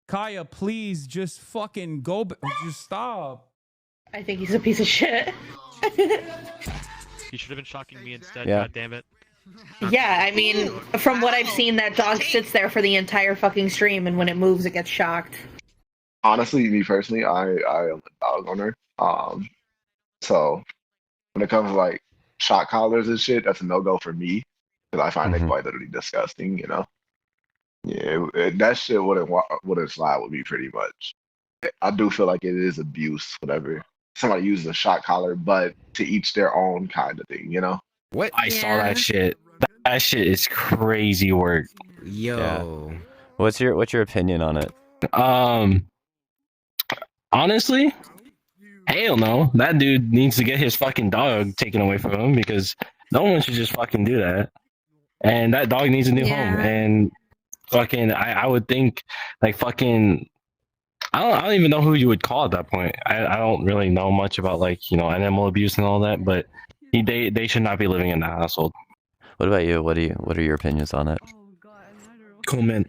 Kaya, please just fucking go. Just stop. I think he's a piece of shit. You should have been shocking me instead. Yeah. God damn it. Yeah, I mean, from what I've seen, that dog sits there for the entire fucking stream, and when it moves, it gets shocked. Honestly, me personally, I am a dog owner. So when it comes to like shock collars and shit, that's a no-go for me because I find it quite literally disgusting, you know? Yeah, that shit wouldn't slide with me pretty much. I do feel like it is abuse, whatever. Somebody uses a shock collar, but to each their own kind of thing, you know? What? I saw that shit. That shit is crazy work. Yo. Yeah. What's your opinion on it? Honestly, hell no. That dude needs to get his fucking dog taken away from him because no one should just fucking do that. And that dog needs a new home. And fucking, I would think like fucking. I don't even know who you would call at that point. I don't really know much about like, you know, animal abuse and all that, but they should not be living in the household. What about you? What are your opinions on it? Comment.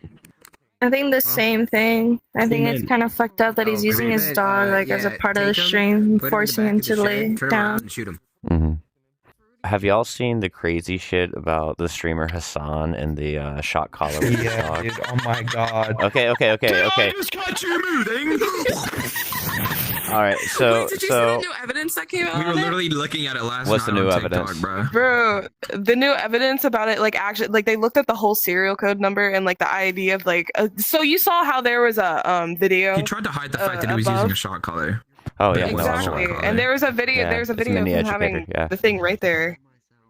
I think the same thing. I think it's kind of fucked up that he's using his dog like as a part of the stream, forcing him to lay down. Shoot him. Have y'all seen the crazy shit about the streamer Hasan and the shock collar with his dog? Dude, oh my god. Okay. I just caught you moving. All right, so Wait, did you see the new evidence that came out? We were on it? literally looking at it last What's night the new on evidence? TikTok, bro. The new evidence about it, like actually, like they looked at the whole serial code number and like the ID of like. So you saw how there was a video. He tried to hide the fact that he was using a shot collar. Oh yeah, exactly. And there was a video. Yeah, There's a it's video of mini him educator, having yeah. the thing right there.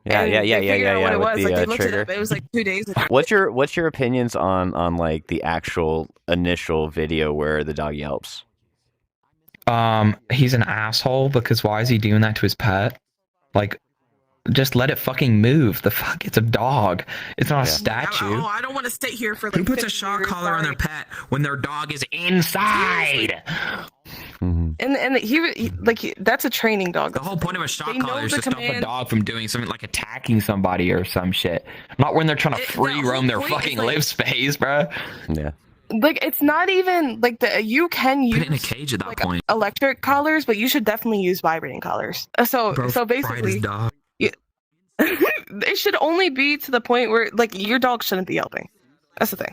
Yeah. What it With was. the Like they looked trigger. it up. It was like 2 days ago. What's your opinions on like the actual initial video where the dog yelps? He's an asshole because why is he doing that to his pet? Like, just let it fucking move. The fuck, it's a dog. It's not a statue. I don't want to stay here for like. Who puts a 50 shock years, collar on their sorry. pet when their dog is inside? And he that's a training dog. The whole point of a shock They know collar is the to stop command- a dog. Dog from doing something like attacking somebody or some shit. Not when they're trying to free roam their point is, fucking like- live space, bro. Yeah. Like it's not even like you can use Put it in a cage at that point. electric collars, but you should definitely use vibrating collars. So Bro, so fried his basically, dog. it should only be to the point where like your dog shouldn't be yelping. That's the thing.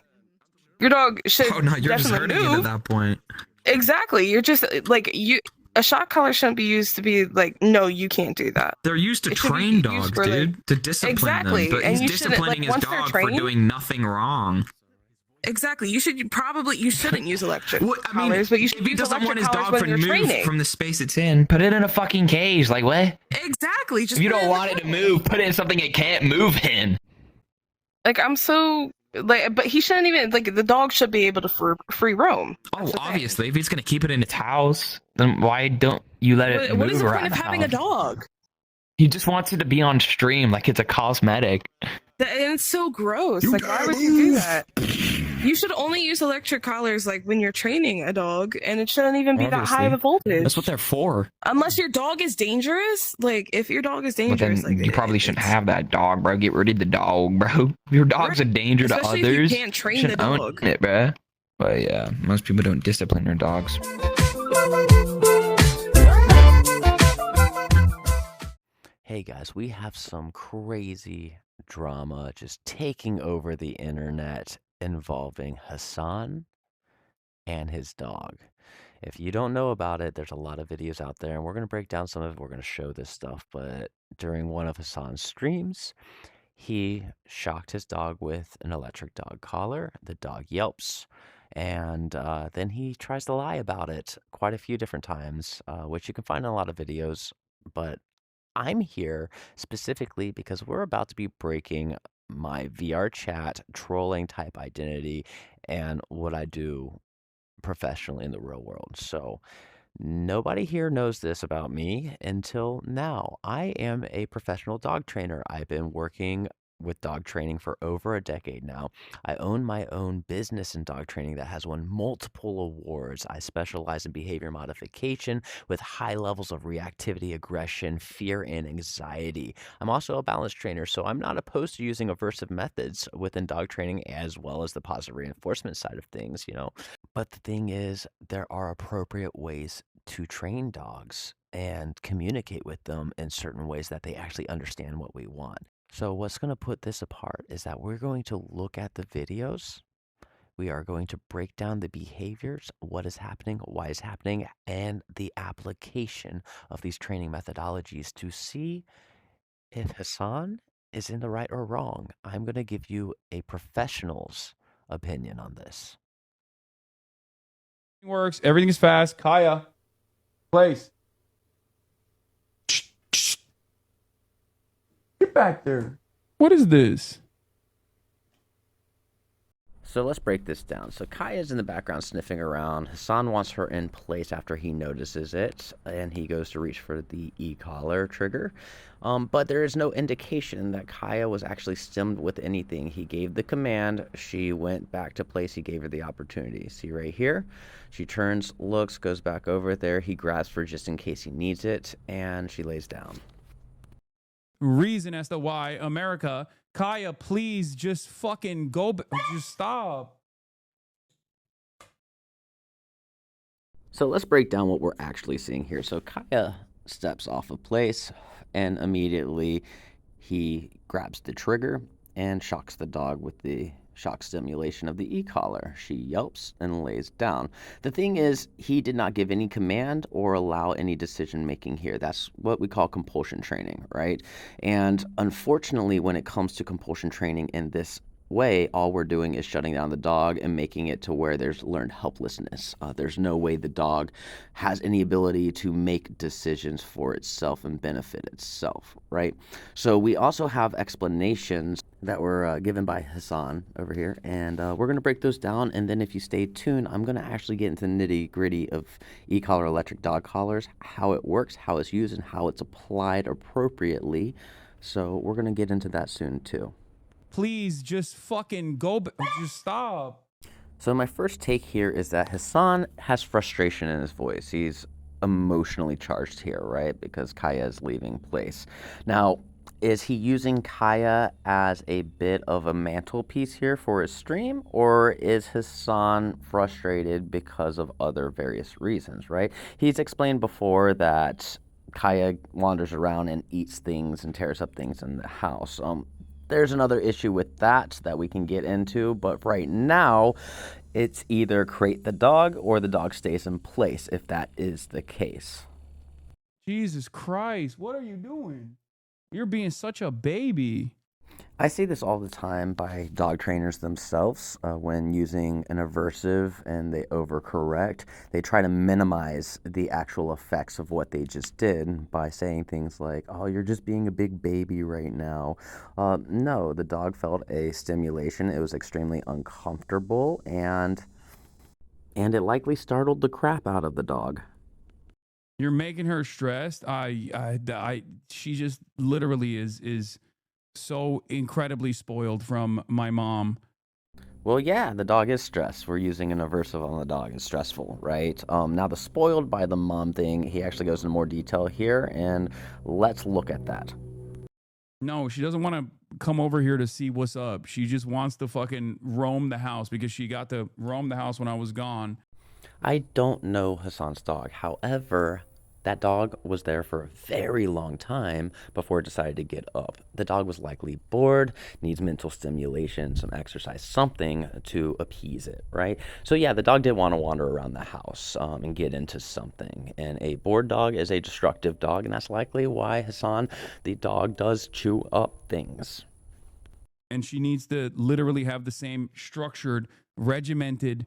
Your dog should. Oh no, you're just definitely hurting it move. at that point. Exactly. You're just like you. A shock collar shouldn't be used to be like, no, you can't do that. They're used to It should be train used dogs, for, like- dude. To discipline Exactly, them. But and he's you shouldn't, disciplining like, his once they're dog for trained- doing nothing wrong. Exactly. You shouldn't use electric Well, I mean, collars, but you should if he use doesn't want electric his collars dog when to you're move training. from the space it's in, Put it in a fucking cage. Like, what? Exactly. Just If you put don't in the want it to cage. move, put it in something it can't move in. Like I'm so like, but he shouldn't even like the dog should be able to free roam. oh, That's the thing. obviously, if he's gonna keep it in its House. Then why don't you let it What move is the around point of the having a house? dog? He just wants it to be on stream, like it's a cosmetic. And it's so gross. Like, why would you do that? You should only use electric collars like when you're training a dog, and it shouldn't even be that high of a voltage. That's what they're for. Unless your dog is dangerous. Like, if your dog is But dangerous, then like, you probably shouldn't it's- have that dog, bro. Get rid of the dog, bro. If your dog's a danger to Especially if you others, can't train shouldn't the own dog. it, bro. But yeah, most people don't discipline their dogs. Hey guys, we have some crazy drama just taking over the internet involving Hasan and his dog. If you don't know about it, there's a lot of videos out there, and we're going to break down some of it. We're going to show this stuff, but during one of Hasan's streams, he shocked his dog with an electric dog collar. The dog yelps, and then he tries to lie about it quite a few different times, which you can find in a lot of videos, but I'm here specifically because we're about to be breaking my VR chat trolling type identity and what I do professionally in the real world. So nobody here knows this about me until now. I am a professional dog trainer. I've been working with dog training for over a decade now. I own my own business in dog training that has won multiple awards. I specialize in behavior modification with high levels of reactivity, aggression, fear, and anxiety. I'm also a balance trainer, so I'm not opposed to using aversive methods within dog training as well as the positive reinforcement side of things, you know. But the thing is, there are appropriate ways to train dogs and communicate with them in certain ways that they actually understand what we want. So what's going to put this apart is that we're going to look at the videos. We are going to break down the behaviors, what is happening, why it's happening, and the application of these training methodologies to see if Hasan is in the right or wrong. I'm going to give you a professional's opinion on this. Works. Everything is fast. Kaya, place. Get back there. What is this? So let's break this down. So Kaya's in the background sniffing around. Hasan wants her in place after he notices it, and he goes to reach for the e-collar trigger. But there is no indication that Kaya was actually stimmed with anything. He gave the command. She went back to place. He gave her the opportunity. See right here? She turns, looks, goes back over there. He grabs for just in case he needs it, and she lays down. Reason as to why America... Kaya, please just fucking go. Just stop. So let's break down what we're actually seeing here. So Kaya steps off of place, and immediately he grabs the trigger and shocks the dog with the shock stimulation of the e-collar. She yelps and lays down. The thing is, he did not give any command or allow any decision making here. That's what we call compulsion training, right? And unfortunately, when it comes to compulsion training in this way, all we're doing is shutting down the dog and making it to where there's learned helplessness. There's no way the dog has any ability to make decisions for itself and benefit itself, right? So we also have explanations that were given by Hasan over here, and we're going to break those down, and then if you stay tuned, I'm going to actually get into the nitty-gritty of e-collar electric dog collars, how it works, how it's used, and how it's applied appropriately. So we're going to get into that soon too. Please just fucking go. Just stop. So my first take here is that Hasan has frustration in his voice. He's emotionally charged here, right? Because Kaya is leaving place. Now, is he using Kaya as a bit of a mantelpiece here for his stream? Or is Hasan frustrated because of other various reasons, right? He's explained before that Kaya wanders around and eats things and tears up things in the house. There's another issue with that we can get into, but right now, it's either crate the dog or the dog stays in place, if that is the case. Jesus Christ, what are you doing? You're being such a baby. I see this all the time by dog trainers themselves when using an aversive and they overcorrect. They try to minimize the actual effects of what they just did by saying things like, oh, you're just being a big baby right now. No, the dog felt a stimulation. It was extremely uncomfortable, and it likely startled the crap out of the dog. You're making her stressed. She just literally is so incredibly spoiled from my mom. Well, yeah, the dog is stressed. We're using an aversive on the dog. It's stressful, right? Now, the spoiled by the mom thing, he actually goes into more detail here, and let's look at that. No, she doesn't want to come over here to see what's up. She just wants to fucking roam the house because she got to roam the house when I was gone. I don't know Hasan's dog. However, that dog was there for a very long time before it decided to get up. The dog was likely bored, needs mental stimulation, some exercise, something to appease it, right? So yeah, the dog did want to wander around the house and get into something. And a bored dog is a destructive dog, and that's likely why Hasan, the dog, does chew up things. And she needs to literally have the same structured, regimented.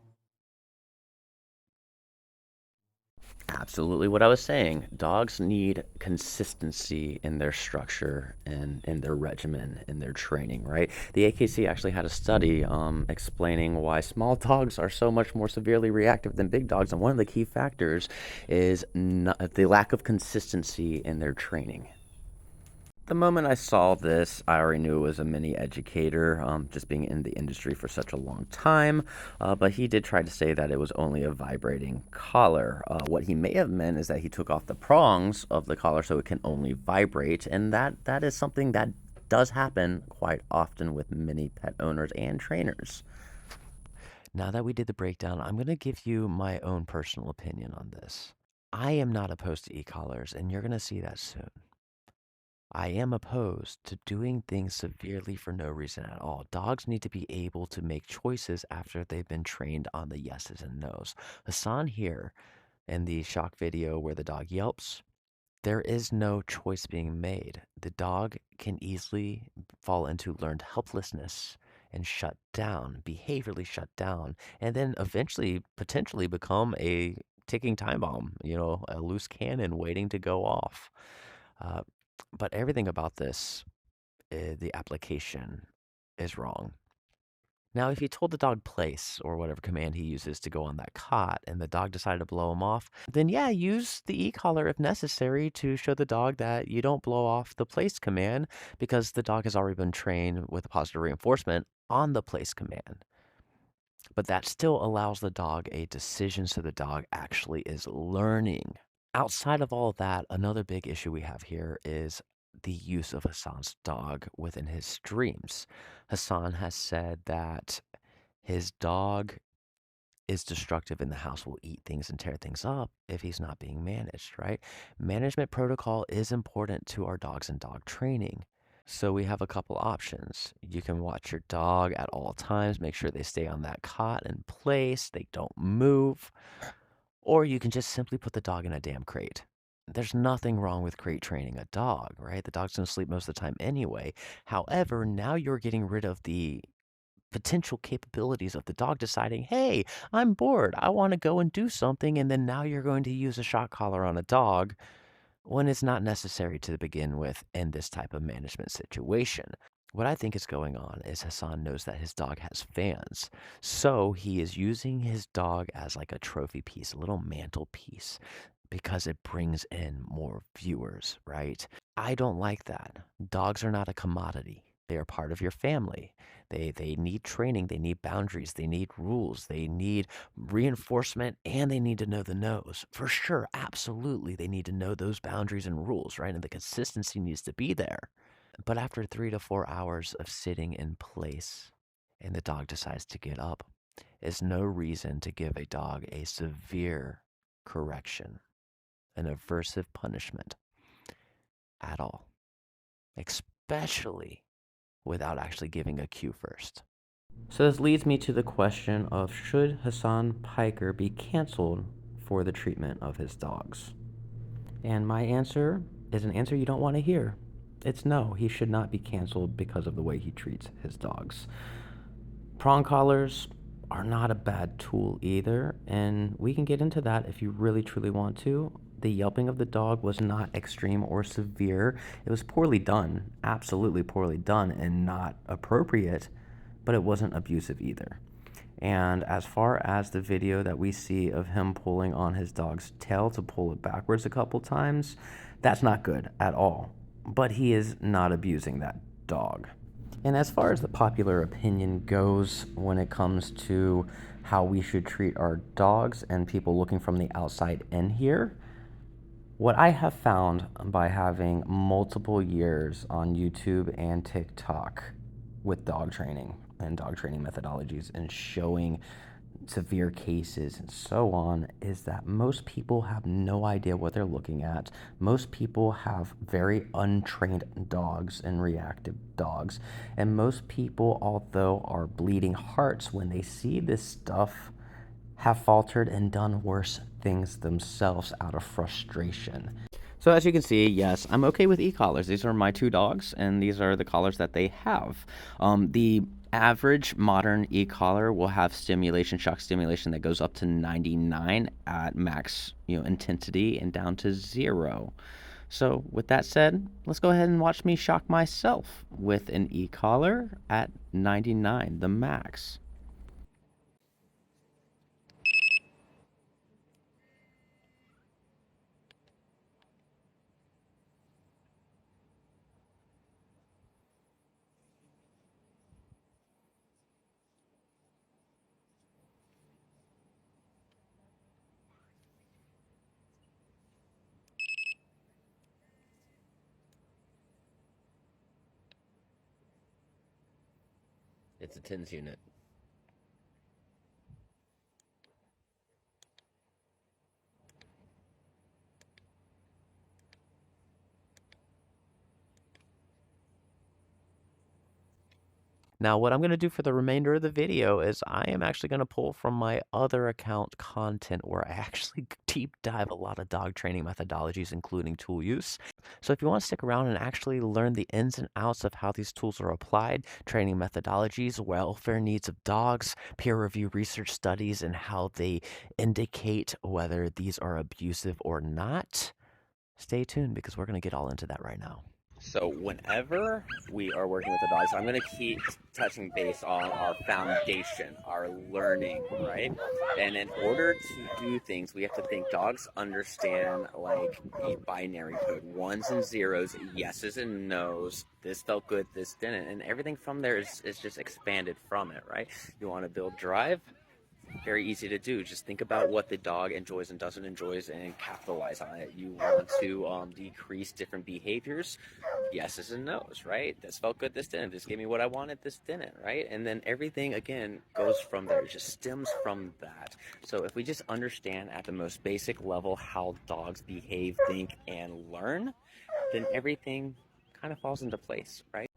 Absolutely what I was saying. Dogs need consistency in their structure and in their regimen, in their training, right? The AKC actually had a study explaining why small dogs are so much more severely reactive than big dogs. And one of the key factors is the lack of consistency in their training. The moment I saw this, I already knew it was a mini educator, just being in the industry for such a long time, but he did try to say that it was only a vibrating collar. What he may have meant is that he took off the prongs of the collar so it can only vibrate, and that is something that does happen quite often with many pet owners and trainers. Now that we did the breakdown, I'm going to give you my own personal opinion on this. I am not opposed to e-collars, and you're going to see that soon. I am opposed to doing things severely for no reason at all. Dogs need to be able to make choices after they've been trained on the yeses and nos. Hasan here in the shock video where the dog yelps, there is no choice being made. The dog can easily fall into learned helplessness and shut down, behaviorally shut down, and then eventually potentially become a ticking time bomb, a loose cannon waiting to go off. But everything about this, the application is wrong. Now, if you told the dog place or whatever command he uses to go on that cot and the dog decided to blow him off, then yeah, use the e-collar if necessary to show the dog that you don't blow off the place command because the dog has already been trained with positive reinforcement on the place command. But that still allows the dog a decision so the dog actually is learning. Outside of all of that, another big issue we have here is the use of Hasan's dog within his streams. Hasan has said that his dog is destructive in the house, will eat things and tear things up if he's not being managed, right? Management protocol is important to our dogs and dog training. So we have a couple options. You can watch your dog at all times, make sure they stay on that cot in place, they don't move. Or you can just simply put the dog in a damn crate. There's nothing wrong with crate training a dog, right? The dog's going to sleep most of the time anyway. However, now you're getting rid of the potential capabilities of the dog deciding, hey, I'm bored. I want to go and do something. And then now you're going to use a shock collar on a dog when it's not necessary to begin with in this type of management situation. What I think is going on is Hasan knows that his dog has fans. So he is using his dog as like a trophy piece, a little mantle piece, because it brings in more viewers, right? I don't like that. Dogs are not a commodity. They are part of your family. They need training, they need boundaries, they need rules, they need reinforcement, and they need to know the no's. For sure, absolutely, they need to know those boundaries and rules, right? And the consistency needs to be there. But after 3 to 4 hours of sitting in place and the dog decides to get up, is no reason to give a dog a severe correction, an aversive punishment at all, especially without actually giving a cue first. So this leads me to the question of should Hasan Piker be canceled for the treatment of his dogs? And my answer is an answer you don't want to hear. It's no, he should not be canceled because of the way he treats his dogs. Prong collars are not a bad tool either, and we can get into that if you really truly want to. The yelping of the dog was not extreme or severe. It was poorly done, absolutely poorly done, and not appropriate, but it wasn't abusive either. And as far as the video that we see of him pulling on his dog's tail to pull it backwards a couple times, that's not good at all. But he is not abusing that dog. And as far as the popular opinion goes when it comes to how we should treat our dogs and people looking from the outside in here, what I have found by having multiple years on YouTube and TikTok with dog training and dog training methodologies and showing severe cases and so on is that most people have no idea what they're looking at. Most people have very untrained dogs and reactive dogs. And most people, although are bleeding hearts when they see this stuff, have faltered and done worse things themselves out of frustration. So as you can see, yes, I'm okay with e-collars. These are my two dogs, and these are the collars that they have. The average modern e-collar will have stimulation, shock stimulation that goes up to 99 at max, intensity and down to 0. So with that said, let's go ahead and watch me shock myself with an e-collar at 99, the max. It's a TINS unit. Now, what I'm going to do for the remainder of the video is I am actually going to pull from my other account content where I actually deep dive a lot of dog training methodologies, including tool use. So if you want to stick around and actually learn the ins and outs of how these tools are applied, training methodologies, welfare needs of dogs, peer review research studies, and how they indicate whether these are abusive or not, stay tuned because we're going to get all into that right now. So whenever we are working with the dogs, I'm going to keep touching base on our foundation, our learning, right? And in order to do things, we have to think dogs understand like a binary code, ones and zeros, yeses and nos. This felt good, this didn't. And everything from there is just expanded from it, right? You want to build drive? Very easy to do. Just think about what the dog enjoys and doesn't enjoy and capitalize on it. You want to decrease different behaviors, yeses and nos, right? This felt good, this didn't. This gave me what I wanted, this didn't, right? And then everything, again, goes from there. It just stems from that. So if we just understand at the most basic level how dogs behave, think, and learn, then everything kind of falls into place, right?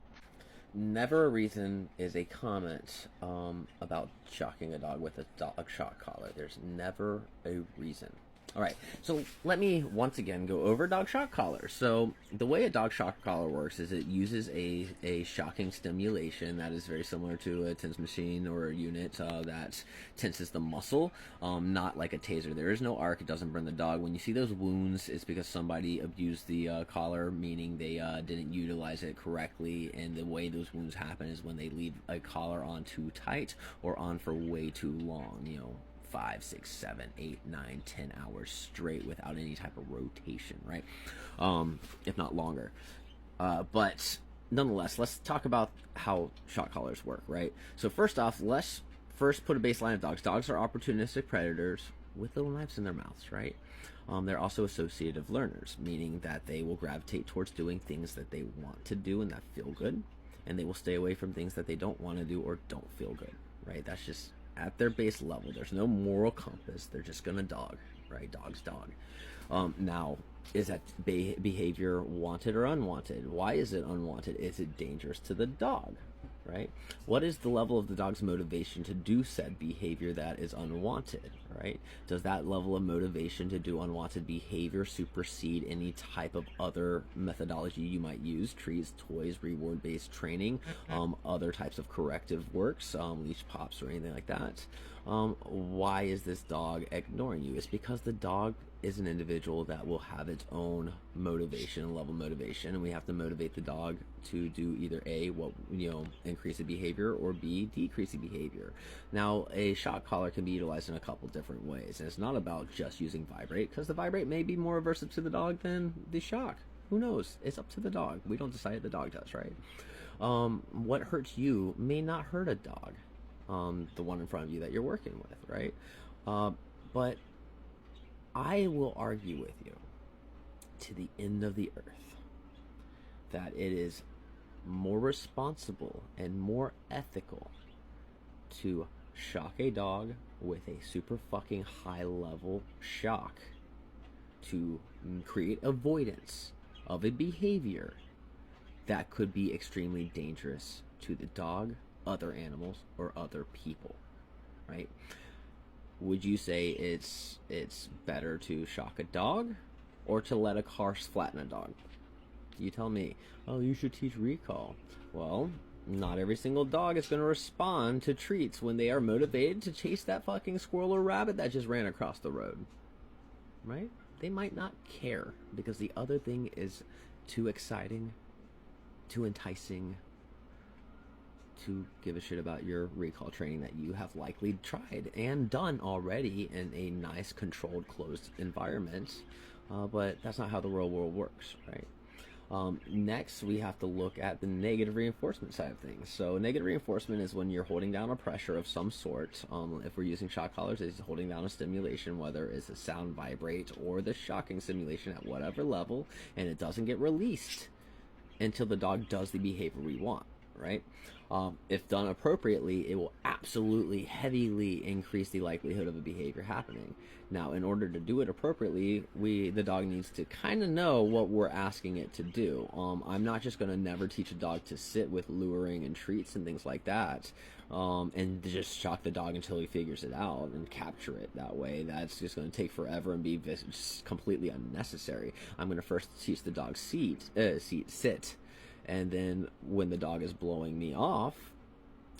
Never a reason is a comment about shocking a dog with a shock collar. There's never a reason. All right, so let me once again go over dog shock collar. So the way a dog shock collar works is it uses a shocking stimulation that is very similar to a tense machine or a unit that tenses the muscle, not like a taser. There is no arc. It doesn't burn the dog. When you see those wounds, it's because somebody abused the collar, meaning they didn't utilize it correctly. And the way those wounds happen is when they leave a collar on too tight or on for way too long, you know, 5, 6, 7, 8, 9, 10 hours straight without any type of rotation, right? If not longer. But nonetheless, let's talk about how shock collars work, right? So first off, let's first put a baseline of dogs. Dogs are opportunistic predators with little knives in their mouths, right? They're also associative learners, meaning that they will gravitate towards doing things that they want to do and that feel good, and they will stay away from things that they don't want to do or don't feel good, right? That's just at their base level. There's no moral compass. They're just gonna dog, right? Dog's dog. Now, is that behavior wanted or unwanted? Why is it unwanted? Is it dangerous to the dog, right? What is the level of the dog's motivation to do said behavior that is unwanted, right? Does that level of motivation to do unwanted behavior supersede any type of other methodology you might use? Treats, toys, reward-based training, other types of corrective works, leash pops or anything like that. Why is this dog ignoring you? It's because the dog is an individual that will have its own motivation, level motivation, and we have to motivate the dog to do either A, increase the behavior, or B, decrease the behavior. Now, a shock collar can be utilized in a couple different ways, and it's not about just using vibrate, because the vibrate may be more aversive to the dog than the shock. Who knows? It's up to the dog. We don't decide, the dog does, right? What hurts you may not hurt a dog, the one in front of you that you're working with, right? But I will argue with you to the end of the earth that it is more responsible and more ethical to shock a dog with a super fucking high level shock to create avoidance of a behavior that could be extremely dangerous to the dog, other animals, or other people, right? Would you say it's better to shock a dog or to let a car flatten a dog? You tell me. Oh, you should teach recall. Well, not every single dog is going to respond to treats when they are motivated to chase that fucking squirrel or rabbit that just ran across the road, right? They might not care because the other thing is too exciting, too enticing, to give a shit about your recall training that you have likely tried and done already in a nice, controlled, closed environment. But that's not how the real world works, right? Next, we have to look at the negative reinforcement side of things. So negative reinforcement is when you're holding down a pressure of some sort. If we're using shock collars, it's holding down a stimulation, whether it's a sound vibrate or the shocking stimulation at whatever level, and it doesn't get released until the dog does the behavior we want. right? If done appropriately, it will absolutely heavily increase the likelihood of a behavior happening. Now, in order to do it appropriately, the dog needs to kind of know what we're asking it to do. I'm not just going to never teach a dog to sit with luring and treats and things like that, and just shock the dog until he figures it out and capture it that way. That's just going to take forever and be just completely unnecessary. I'm going to first teach the dog sit. And then when the dog is blowing me off,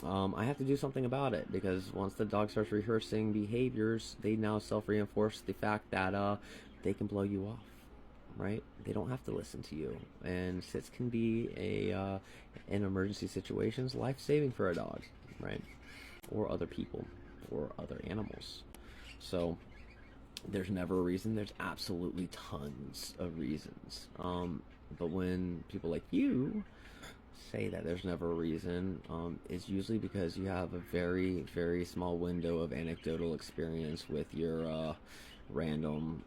I have to do something about it, because once the dog starts rehearsing behaviors, they now self-reinforce the fact that they can blow you off, right? They don't have to listen to you. And sits can be in emergency situations, life-saving for a dog, right? Or other people, or other animals. So there's never a reason. There's absolutely tons of reasons. But when people like you say that there's never a reason, it's usually because you have a very, very small window of anecdotal experience with your random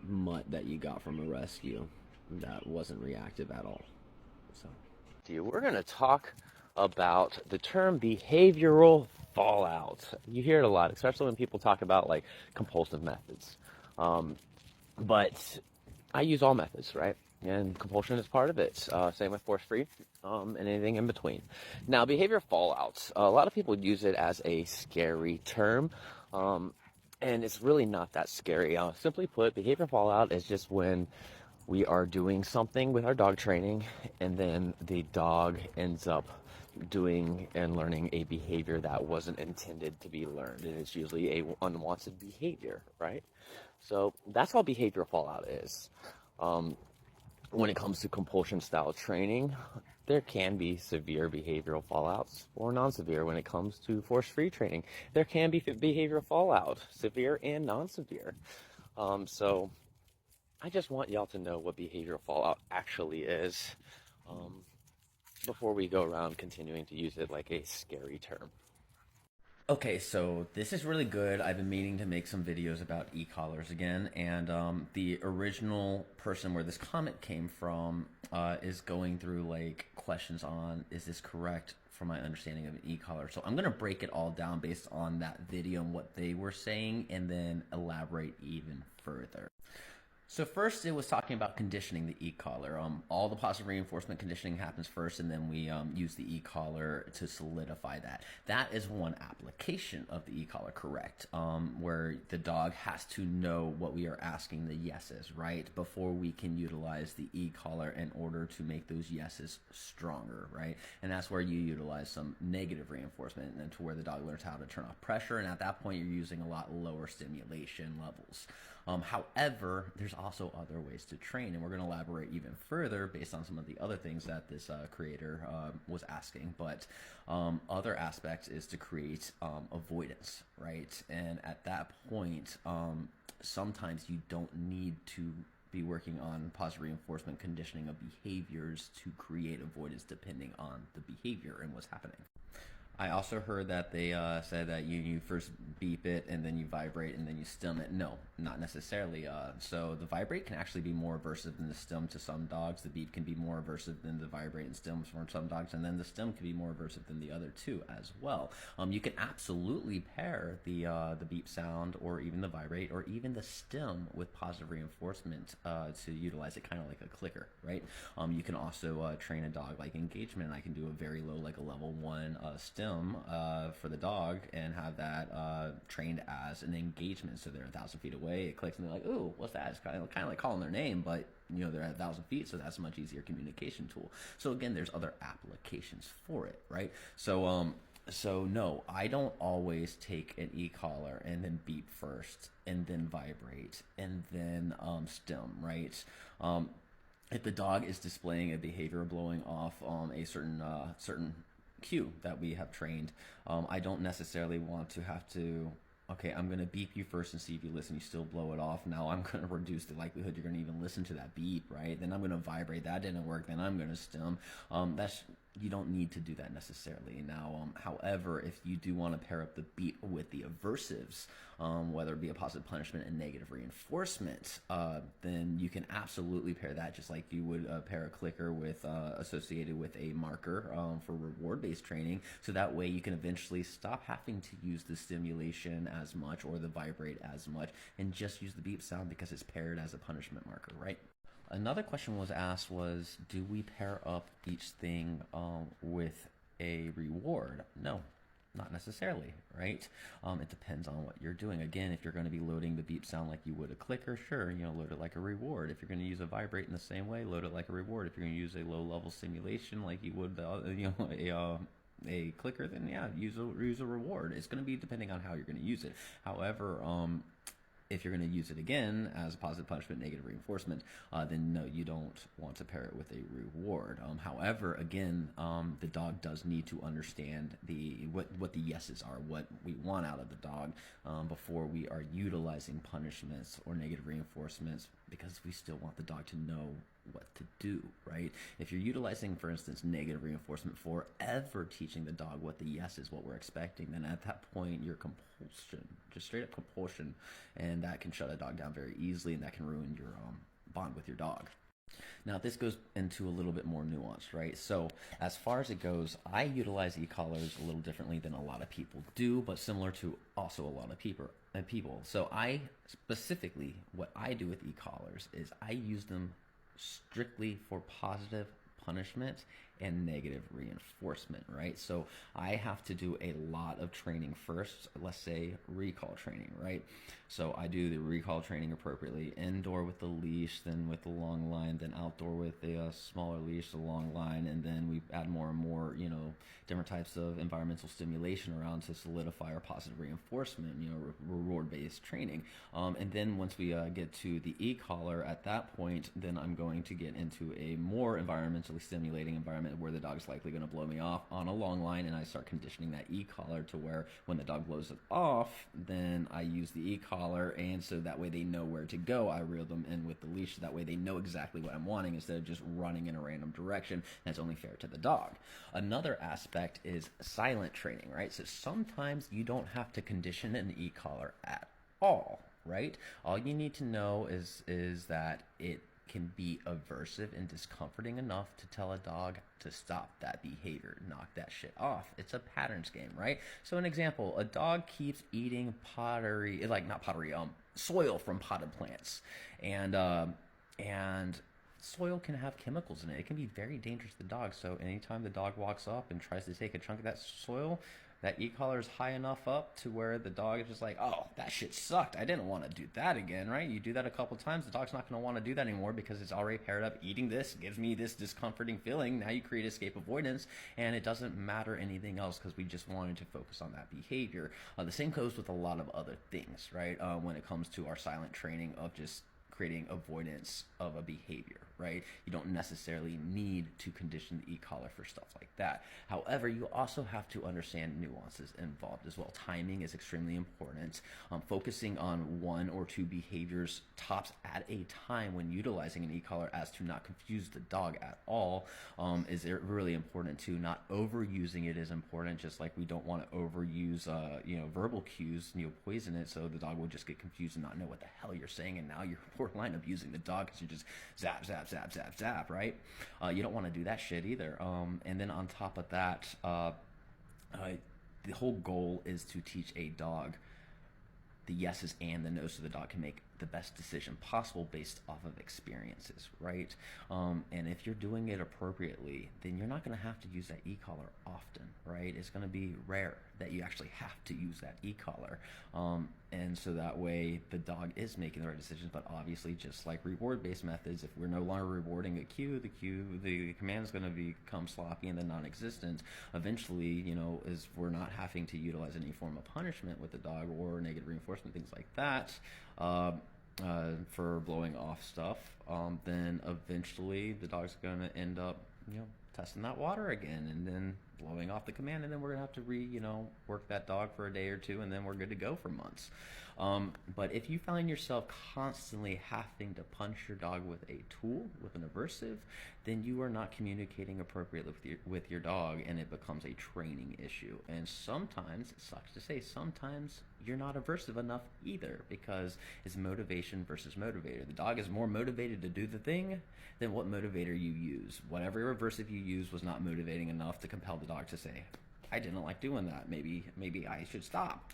mutt that you got from a rescue that wasn't reactive at all. So, we're going to talk about the term behavioral fallout. You hear it a lot, especially when people talk about like compulsive methods. But I use all methods, right? And compulsion is part of it. Same with force-free, and anything in between. Now, behavior fallout. A lot of people use it as a scary term, and it's really not that scary. Simply put, behavior fallout is just when we are doing something with our dog training, and then the dog ends up doing and learning a behavior that wasn't intended to be learned, and it's usually a unwanted behavior, right? So that's all behavior fallout is. When it comes to compulsion style training, there can be severe behavioral fallouts or non-severe. When it comes to force-free training, there can be behavioral fallout, severe and non-severe. So I just want y'all to know what behavioral fallout actually is, before we go around continuing to use it like a scary term. Okay, so this is really good. I've been meaning to make some videos about e-collars again, and the original person where this comment came from is going through like questions on, is this correct from my understanding of an e-collar? So I'm going to break it all down based on that video and what they were saying, and then elaborate even further. So first, it was talking about conditioning the e-collar. All the positive reinforcement conditioning happens first, and then we use the e-collar to solidify that. That is one application of the e-collar, correct? Where the dog has to know what we are asking the yeses, right? Before we can utilize the e-collar in order to make those yeses stronger, right? And that's where you utilize some negative reinforcement, and to where the dog learns how to turn off pressure, and at that point, you're using a lot lower stimulation levels. However, there's also other ways to train, and we're going to elaborate even further based on some of the other things that this creator was asking. But other aspects is to create avoidance, right? And at that point, sometimes you don't need to be working on positive reinforcement conditioning of behaviors to create avoidance depending on the behavior and what's happening. I also heard that they said that you first beep it and then you vibrate and then you stim it. No, not necessarily. So the vibrate can actually be more aversive than the stim to some dogs. The beep can be more aversive than the vibrate and stim for some dogs, and then the stim can be more aversive than the other two as well. You can absolutely pair the beep sound or even the vibrate or even the stim with positive reinforcement to utilize it kind of like a clicker, right? You can also train a dog like engagement. I can do a very low, like a level 1 stim for the dog and have that trained as an engagement. So they're 1,000 feet away, it clicks and they're like, ooh, what's that? It's kind of like calling their name, but you know, they're at 1,000 feet, so that's a much easier communication tool. So again, there's other applications for it, right? So no, I don't always take an e-collar and then beep first and then vibrate and then stim, right? If the dog is displaying a behavior blowing off a certain cue that we have trained, I don't necessarily want to have to, okay, I'm going to beep you first and see if you listen. You still blow it off. Now I'm going to reduce the likelihood you're going to even listen to that beep, right? Then I'm going to vibrate. That didn't work. Then I'm going to stim. That's you don't need to do that necessarily. Now, however, if you do want to pair up the beat with the aversives, whether it be a positive punishment and negative reinforcement, then you can absolutely pair that just like you would pair a clicker with associated with a marker for reward-based training. So that way you can eventually stop having to use the stimulation as much or the vibrate as much and just use the beep sound because it's paired as a punishment marker, right? Another question was asked was, do we pair up each thing with a reward? No, not necessarily, right? It depends on what you're doing. Again, if you're going to be loading the beep sound like you would a clicker, sure, load it like a reward. If you're going to use a vibrate in the same way, load it like a reward. If you're going to use a low-level simulation like you would, a clicker, then yeah, use a reward. It's going to be depending on how you're going to use it. However, if you're going to use it again as positive punishment, negative reinforcement, then no, you don't want to pair it with a reward. However, again, the dog does need to understand what the yeses are, what we want out of the dog before we are utilizing punishments or negative reinforcements, because we still want the dog to know what to do, right? If you're utilizing, for instance, negative reinforcement forever teaching the dog what the yes is, what we're expecting, then at that point you're compulsion, just straight up compulsion, and that can shut a dog down very easily, and that can ruin your bond with your dog. Now, this goes into a little bit more nuance, right? So as far as it goes, I utilize e-collars a little differently than a lot of people do, but similar to also a lot of people. So I specifically, what I do with e-collars is I use them strictly for positive punishment and negative reinforcement, right? So I have to do a lot of training first, let's say recall training, right? So I do the recall training appropriately, indoor with the leash, then with the long line, then outdoor with a smaller leash, the long line, and then we add more and more, different types of environmental stimulation around to solidify our positive reinforcement, reward-based training. And then once we get to the e-collar, at that point, then I'm going to get into a more environmentally stimulating environment where the dog's likely going to blow me off on a long line, and I start conditioning that e-collar to where when the dog blows it off, then I use the e-collar, and so that way they know where to go. I reel them in with the leash, so that way they know exactly what I'm wanting instead of just running in a random direction. That's only fair to the dog. Another aspect is silent training, right? So sometimes you don't have to condition an e-collar at all, right? All you need to know is that it can be aversive and discomforting enough to tell a dog to stop that behavior, knock that shit off. It's a patterns game, right? So an example, a dog keeps eating soil from potted plants, and soil can have chemicals in it. It can be very dangerous to the dog. So anytime the dog walks up and tries to take a chunk of that soil, that e-collar is high enough up to where the dog is just like, oh, that shit sucked. I didn't want to do that again, right? You do that a couple times, the dog's not going to want to do that anymore because it's already paired up. Eating this gives me this discomforting feeling. Now you create escape avoidance, and it doesn't matter anything else because we just wanted to focus on that behavior. The same goes with a lot of other things, right? When it comes to our silent training of just creating avoidance of a behavior, right? You don't necessarily need to condition the e-collar for stuff like that. However, you also have to understand nuances involved as well. Timing is extremely important. Focusing on one or two behaviors tops at a time when utilizing an e-collar as to not confuse the dog at all is really important too. Not overusing it is important, just like we don't want to overuse verbal cues, poison it so the dog will just get confused and not know what the hell you're saying, and now you're borderline abusing the dog because you're just zap, zap, zap, zap, zap, right? You don't want to do that shit either. And then on top of that, the whole goal is to teach a dog the yeses and the nos so the dog can make the best decision possible based off of experiences, right? And if you're doing it appropriately, then you're not going to have to use that e-collar often, right? It's going to be rare that you actually have to use that e-collar. And so that way the dog is making the right decisions. But obviously, just like reward-based methods, if we're no longer rewarding a cue, the command is going to become sloppy and then non-existent. Eventually, as we're not having to utilize any form of punishment with the dog or negative reinforcement, things like that, for blowing off stuff, then eventually the dog's going to end up, testing that water again and then blowing off the command, and then we're going to have to work that dog for a day or two, and then we're good to go for months. But if you find yourself constantly having to punch your dog with a tool, with an aversive, then you are not communicating appropriately with your dog, and it becomes a training issue. And sometimes, it sucks to say, sometimes you're not aversive enough either, because it's motivation versus motivator. The dog is more motivated to do the thing than what motivator you use. Whatever aversive you use was not motivating enough to compel the dog to say, I didn't like doing that. Maybe I should stop,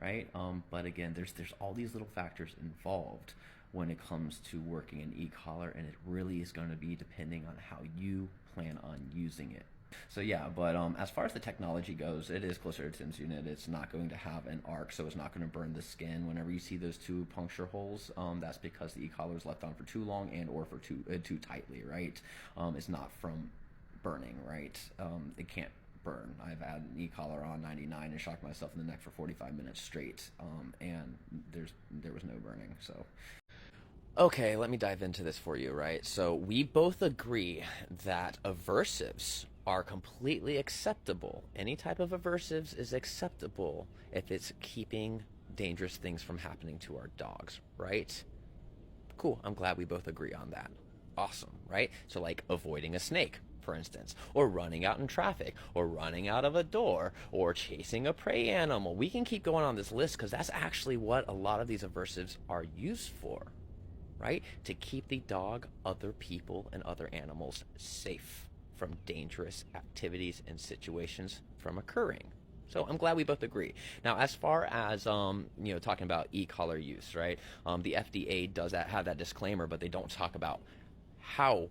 right? But again, there's all these little factors involved when it comes to working an e-collar, and it really is going to be depending on how you plan on using it. So yeah, but as far as the technology goes, it is closer to Tim's unit. It's not going to have an arc, so it's not going to burn the skin. Whenever you see those 2 puncture holes, that's because the e-collar is left on for too long and or for too tightly, right? It's not from burning, right? It can't burn. I've had an e-collar on 99 and shocked myself in the neck for 45 minutes straight, and there was no burning. So okay, let me dive into this for you, right? So we both agree that aversives are completely acceptable. Any type of aversives is acceptable if it's keeping dangerous things from happening to our dogs, right? Cool, I'm glad we both agree on that. Awesome, right? So like avoiding a snake, for instance, or running out in traffic, or running out of a door, or chasing a prey animal. We can keep going on this list because that's actually what a lot of these aversives are used for, right? To keep the dog, other people, and other animals safe from dangerous activities and situations from occurring. So I'm glad we both agree. Now, as far as talking about e-collar use, right? The FDA does have that disclaimer, but they don't talk about how,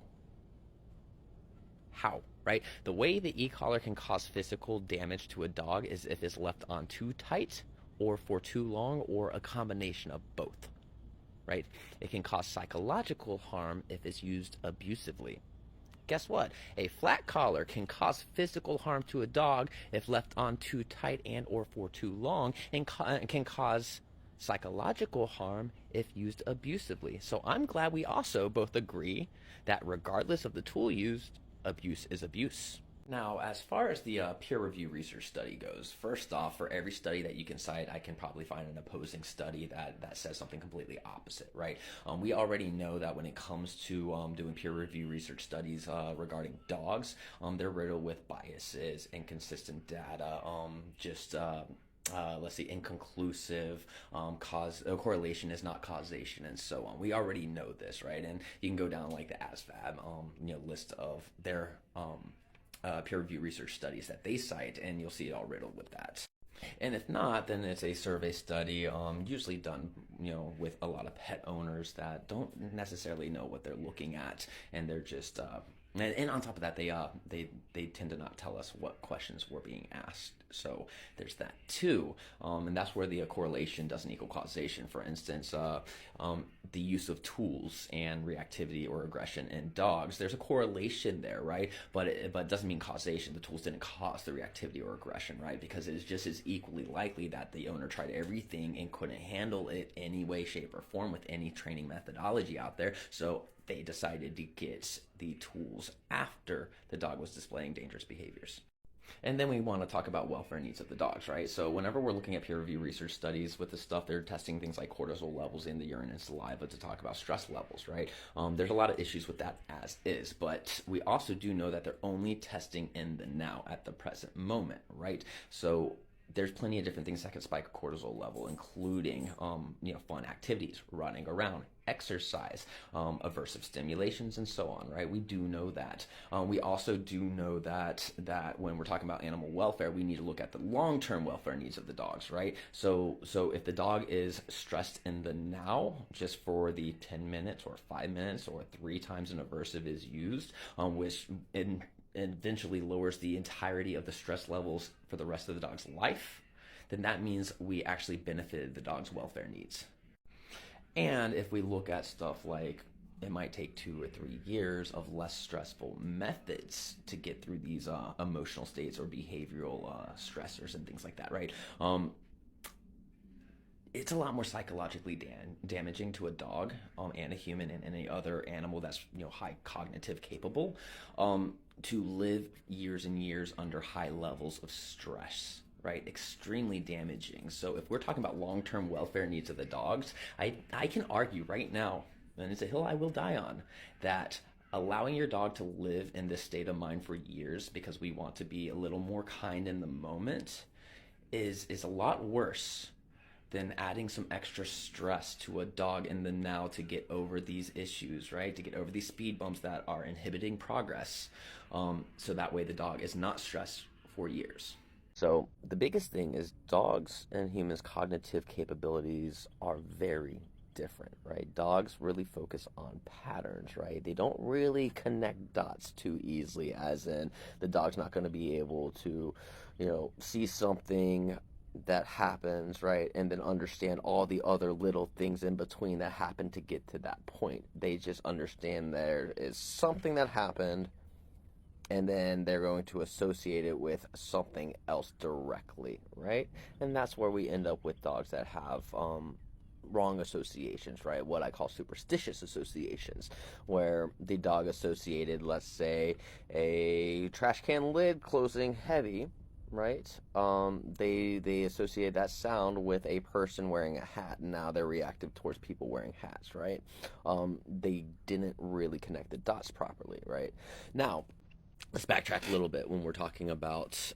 right? The way the e-collar can cause physical damage to a dog is if it's left on too tight, or for too long, or a combination of both, right? It can cause psychological harm if it's used abusively. Guess what? A flat collar can cause physical harm to a dog if left on too tight and or for too long, and can cause psychological harm if used abusively. So I'm glad we also both agree that regardless of the tool used, abuse is abuse. Now, as far as the peer review research study goes, first off, for every study that you can cite, I can probably find an opposing study that says something completely opposite, right? We already know that when it comes to doing peer review research studies regarding dogs, they're riddled with biases, inconsistent data, let's see, inconclusive, correlation is not causation, and so on. We already know this, right? And you can go down like the ASVAB list of their peer review research studies that they cite, and you'll see it all riddled with that. And if not, then it's a survey study, usually done, with a lot of pet owners that don't necessarily know what they're looking at, and they're just, and on top of that, they tend to not tell us what questions were being asked. So there's that too, and that's where the correlation doesn't equal causation. For instance, the use of tools and reactivity or aggression in dogs, there's a correlation there, right? But it doesn't mean causation. The tools didn't cause the reactivity or aggression, right? Because it's just as equally likely that the owner tried everything and couldn't handle it any way, shape, or form with any training methodology out there. So they decided to get the tools after the dog was displaying dangerous behaviors. And then we want to talk about welfare needs of the dogs, right? So whenever we're looking at peer review research studies with this stuff, they're testing things like cortisol levels in the urine and saliva to talk about stress levels, right? There's a lot of issues with that as is, but we also do know that they're only testing in the now at the present moment, right? So there's plenty of different things that can spike a cortisol level, including, fun activities, running around, exercise, aversive stimulations, and so on, right? We do know that. We also do know that when we're talking about animal welfare, we need to look at the long-term welfare needs of the dogs, right? So if the dog is stressed in the now, just for the 10 minutes or 5 minutes or 3 times an aversive is used, which eventually lowers the entirety of the stress levels for the rest of the dog's life, then that means we actually benefited the dog's welfare needs. And if we look at stuff like it might take 2 or 3 years of less stressful methods to get through these emotional states or behavioral stressors and things like that, right? It's a lot more psychologically damaging to a dog and a human and any other animal that's high cognitive capable to live years and years under high levels of stress, right? Extremely damaging. So if we're talking about long-term welfare needs of the dogs, I can argue right now, and it's a hill I will die on, that allowing your dog to live in this state of mind for years because we want to be a little more kind in the moment is a lot worse than adding some extra stress to a dog in the now to get over these issues, right? To get over these speed bumps that are inhibiting progress. So that way the dog is not stressed for years. So the biggest thing is dogs and humans' cognitive capabilities are very different, right? Dogs really focus on patterns, right? They don't really connect dots too easily, as in the dog's not going to be able to, see something that happens, right, and then understand all the other little things in between that happen to get to that point. They just understand there is something that happened, and then they're going to associate it with something else directly, right? And that's where we end up with dogs that have wrong associations, right? What I call superstitious associations, where the dog associated, let's say, a trash can lid closing heavy, right? They associate that sound with a person wearing a hat, and now they're reactive towards people wearing hats, right? They didn't really connect the dots properly, right? Now, let's backtrack a little bit when we're talking about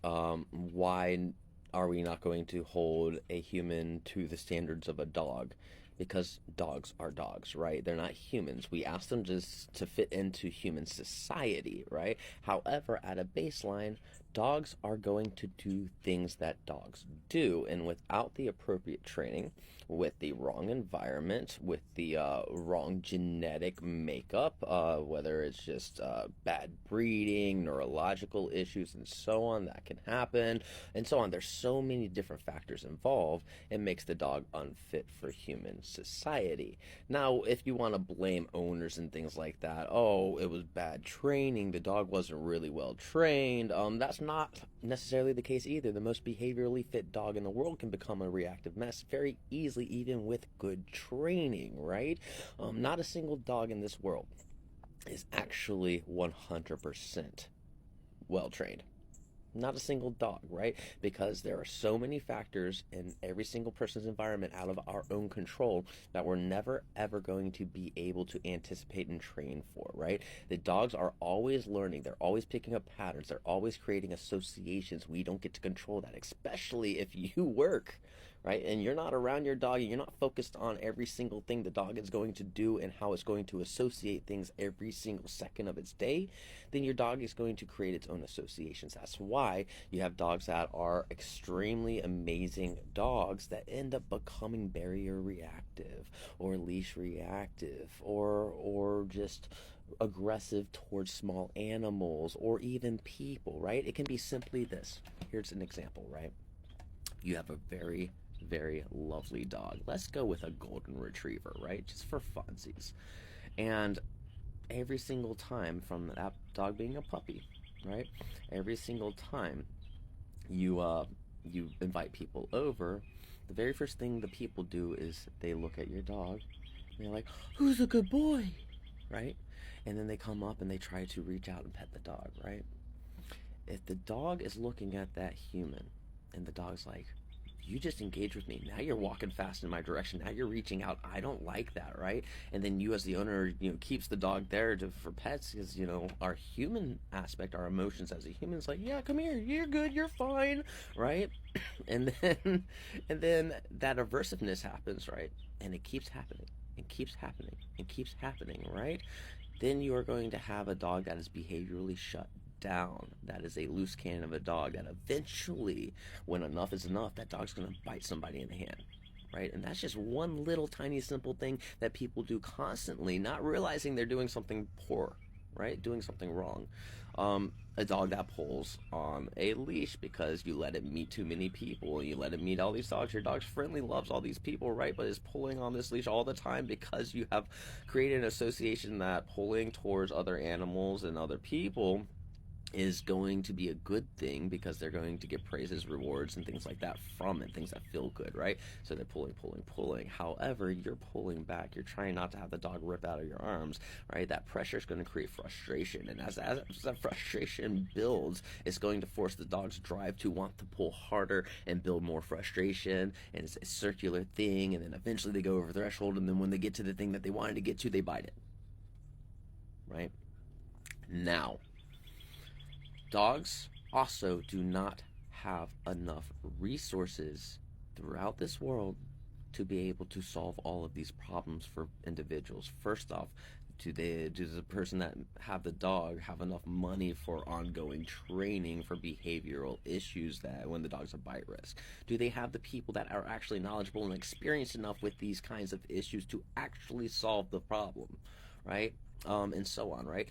why are we not going to hold a human to the standards of a dog? Because dogs are dogs, right? They're not humans. We ask them just to fit into human society, right? However, at a baseline, dogs are going to do things that dogs do, and without the appropriate training, with the wrong environment, with the wrong genetic makeup, whether it's just bad breeding, neurological issues, and so on, that can happen, and so on. There's so many different factors involved. It makes the dog unfit for human society. Now, if you want to blame owners and things like that, oh, it was bad training, the dog wasn't really well trained, that's not necessarily the case either. The most behaviorally fit dog in the world can become a reactive mess very easily, even with good training, right? Not a single dog in this world is actually 100% well trained. Not a single dog, right? Because there are so many factors in every single person's environment out of our own control that we're never ever going to be able to anticipate and train for, right? The dogs are always learning. They're always picking up patterns. They're always creating associations. We don't get to control that, especially if you work, right? And you're not around your dog, and you're not focused on every single thing the dog is going to do and how it's going to associate things every single second of its day, then your dog is going to create its own associations. That's why you have dogs that are extremely amazing dogs that end up becoming barrier reactive or leash reactive or just aggressive towards small animals or even people, right? It can be simply this. Here's an example, right? You have a very lovely dog. Let's go with a golden retriever, right? Just for funsies. And every single time from that dog being a puppy, right? Every single time you invite people over, the very first thing the people do is they look at your dog and they're like, "Who's a good boy?" Right? And then they come up and they try to reach out and pet the dog, right? If the dog is looking at that human and the dog's like, "You just engaged with me. Now you're walking fast in my direction. Now you're reaching out. I don't like that," right? And then you, as the owner, keeps the dog there for pets because, our human aspect, our emotions as a human is like, "Yeah, come here. You're good. You're fine," right? And then that aversiveness happens, right? And it keeps happening and keeps happening and keeps happening, right? Then you are going to have a dog that is behaviorally shut down. That is a loose cannon of a dog that eventually, when enough is enough, that dog's going to bite somebody in the hand, right? And that's just one little tiny simple thing that people do constantly, not realizing they're doing something poor, right? Doing something wrong. A dog that pulls on a leash because you let it meet too many people, you let it meet all these dogs. Your dog's friendly, loves all these people, right? But is pulling on this leash all the time because you have created an association that pulling towards other animals and other people is going to be a good thing because they're going to get praises, rewards, and things like that from it, things that feel good, right? So they're pulling. However, you're pulling back. You're trying not to have the dog rip out of your arms, right? That pressure is going to create frustration. And as that frustration builds, it's going to force the dog's drive to want to pull harder and build more frustration. And it's a circular thing. And then eventually they go over the threshold. And then when they get to the thing that they wanted to get to, they bite it, right? Now, dogs also do not have enough resources throughout this world to be able to solve all of these problems for individuals. First off, does the person that have the dog have enough money for ongoing training for behavioral issues that when the dog's a bite risk? Do they have the people that are actually knowledgeable and experienced enough with these kinds of issues to actually solve the problem, right? And so on, right?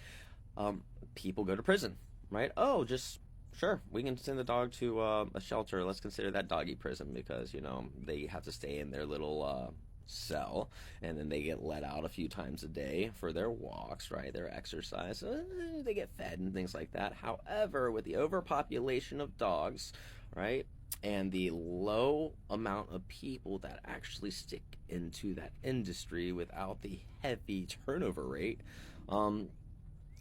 People go to prison, right? Oh, just sure, we can send the dog to a shelter. Let's consider that doggy prison because, you know, they have to stay in their little cell, and then they get let out a few times a day for their walks, right? Their exercise. They get fed and things like that. However, with the overpopulation of dogs, right, and the low amount of people that actually stick into that industry without the heavy turnover rate,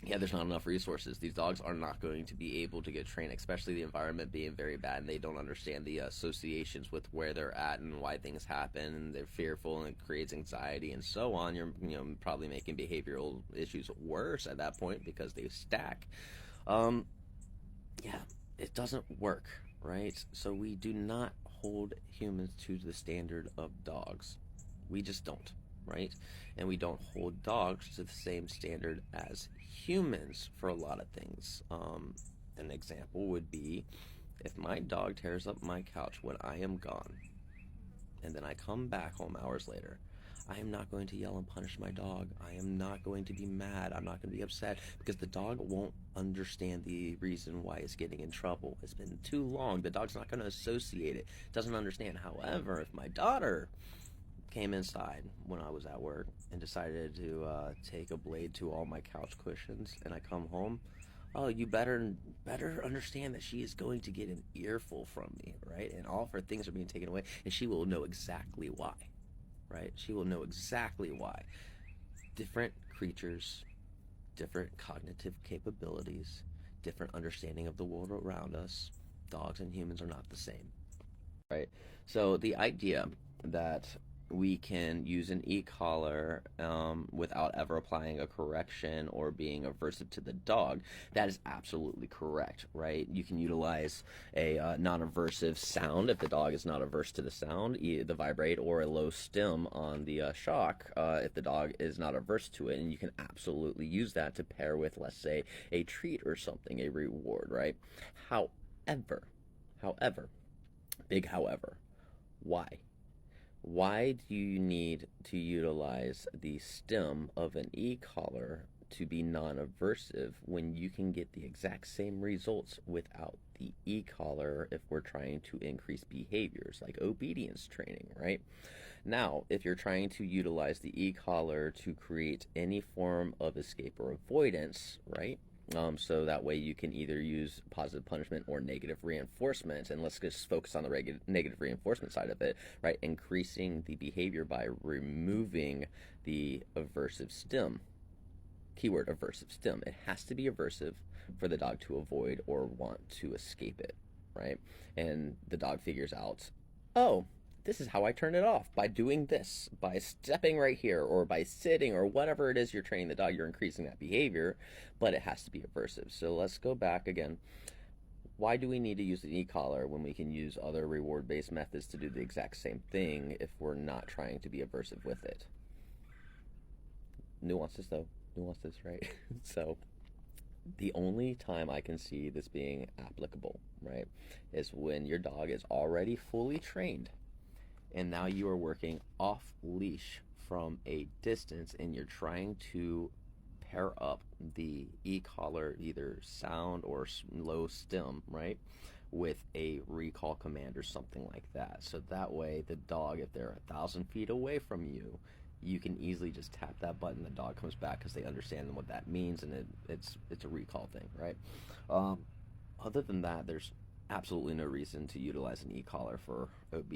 yeah, there's not enough resources. These dogs are not going to be able to get trained, especially the environment being very bad, and they don't understand the associations with where they're at and why things happen, and they're fearful, and it creates anxiety and so on. You're probably making behavioral issues worse at that point because they stack. Yeah, it doesn't work, right? So we do not hold humans to the standard of dogs. We just don't, right? And we don't hold dogs to the same standard as humans for a lot of things. An example would be if my dog tears up my couch when I am gone, and then I come back home hours later, I am not going to yell and punish my dog. I am not going to be mad. I'm not going to be upset because the dog won't understand the reason why it's getting in trouble. It's been too long. The dog's not going to associate it. Doesn't understand. However, if my daughter came inside when I was at work and decided to take a blade to all my couch cushions, and I come home, oh, you better understand that she is going to get an earful from me, right? And all of her things are being taken away, and she will know exactly why, right? She will know exactly why. Different creatures, different cognitive capabilities, different understanding of the world around us. Dogs and humans are not the same, right? So the idea that we can use an e-collar without ever applying a correction or being aversive to the dog, that is absolutely correct, right? You can utilize a non-aversive sound if the dog is not averse to the sound, the vibrate, or a low stim on the shock if the dog is not averse to it, and you can absolutely use that to pair with, let's say, a treat or something, a reward, right? However, big however, why? Why do you need to utilize the stem of an e-collar to be non-aversive when you can get the exact same results without the e-collar if we're trying to increase behaviors like obedience training, right? Now, if you're trying to utilize the e-collar to create any form of escape or avoidance, right? So that way you can either use positive punishment or negative reinforcement. And let's just focus on the negative reinforcement side of it, right? Increasing the behavior by removing the aversive stim. Keyword aversive stim. It has to be aversive for the dog to avoid or want to escape it, right? And the dog figures out, oh, this is how I turn it off, by doing this, by stepping right here, or by sitting, or whatever it is you're training the dog, you're increasing that behavior, but it has to be aversive. So let's go back again. Why do we need to use an e-collar when we can use other reward-based methods to do the exact same thing if we're not trying to be aversive with it? Nuances, though. Nuances, right? So the only time I can see this being applicable, right, is when your dog is already fully trained, and now you are working off leash from a distance, and you're trying to pair up the e-collar, either sound or low stim, right, with a recall command or something like that. So that way the dog, if they're 1,000 feet away from you, you can easily just tap that button, the dog comes back because they understand what that means, and it's a recall thing, right? Other than that, there's absolutely no reason to utilize an e-collar for OB.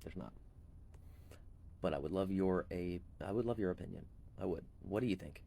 There's not. But I would love your opinion. I would. What do you think?